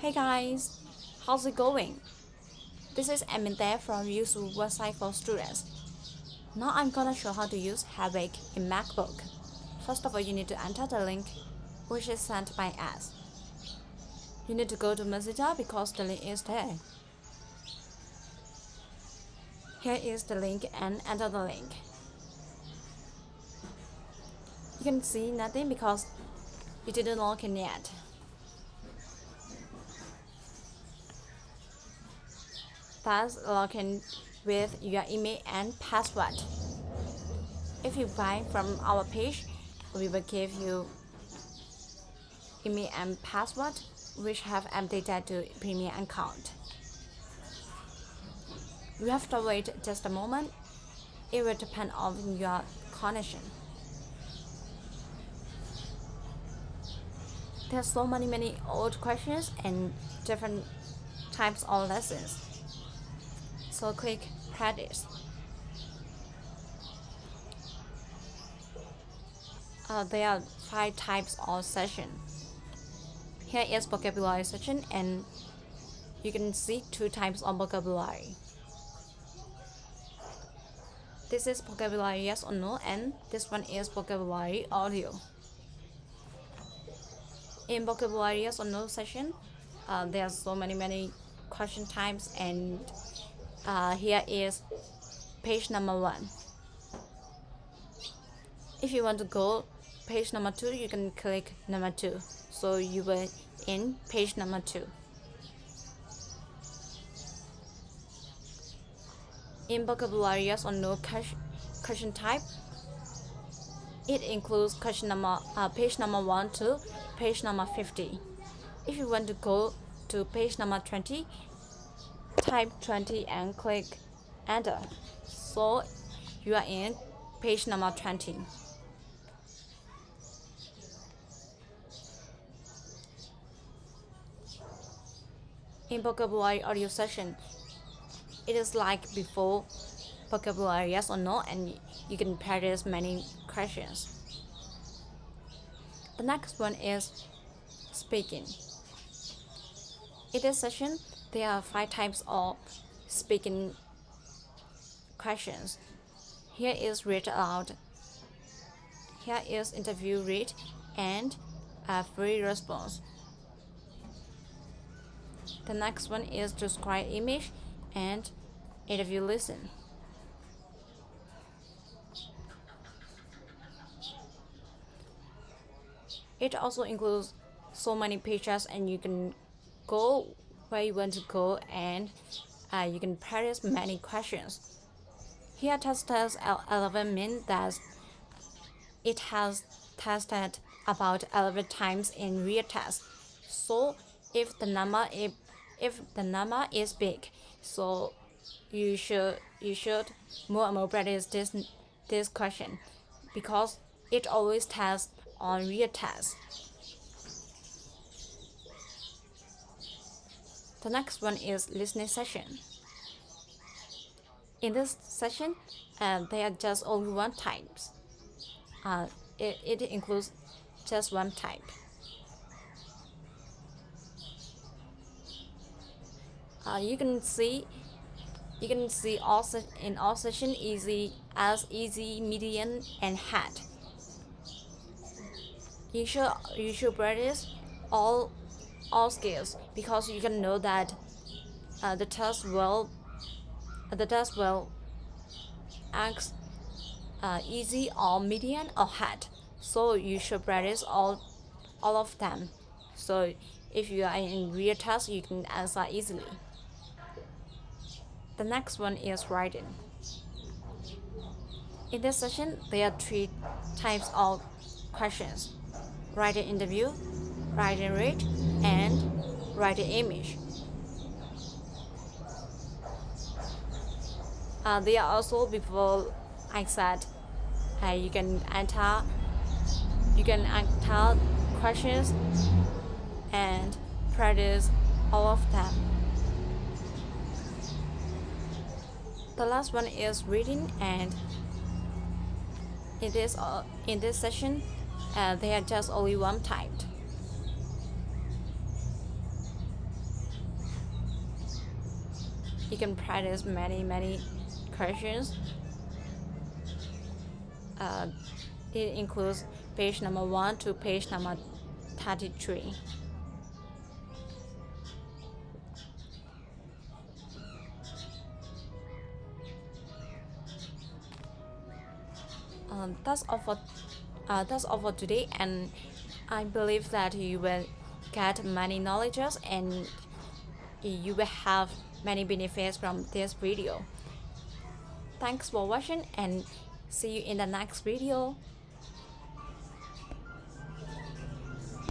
Hey guys, how's it going? This is Amanda from useful website for students. Now I'm gonna show how to use Hedwig in MacBook. First of all, you need to enter the link which is sent by us. You need to go to Mozilla because the link is there. Here is the link and enter the link. You can see nothing because you didn't log in yet. Thus, log in with your email and password. If you buy from our page, we will give you email and password which have updated to premium account. You have to wait just a moment. It will depend on your connection. There's so many old questions and different types of lessons. So click practice. There are 5 types of session. Here is vocabulary section, and you can see 2 types of vocabulary. This is vocabulary yes or no, and this one is vocabulary audio. In vocabulary yes or no session, there are so many question types, and here is page number 1. If you want to go page number 2, you can click number 2. So you will in page number 2. In vocabulary yes or no question type, it includes page number 1 to page number 50. If you want to go to page number 20, type 20 and click enter. So you are in page number 20. In vocabulary audio session, it is like before vocabulary yes or no, and you can practice many questions. The next one is speaking. In this session, there are 5 types of speaking questions. Here is read aloud. Here is interview read and a free response. The next one is describe image and interview listen. It also includes so many pages, and you can go where you want to go, and you can practice many questions. Here testers 11 mean that it has tested about 11 times in real test. So if the number is big, so you should more and more practice this question, because it always tests on real test. The next one is listening session. In this session, there are just only one type. It includes just one type. You can see in all session easy, medium, and hard. You should practice all skills, because you can know that the test will ask easy or medium or hard. So you should practice all of them. So if you are in real test, you can answer easily. The next one is writing. In this session, there are 3 types of questions: writing interview, writing read, and writing image. There are also, before I said, you can enter questions and practice all of them. The last one is reading, and in this session, there are just only one type. You can practice many questions. uh, it includes page number 1 to page number 33. That's all for today, and I believe that you will get many knowledges and you will have many benefits from this video. Thanks for watching and see you in the next video.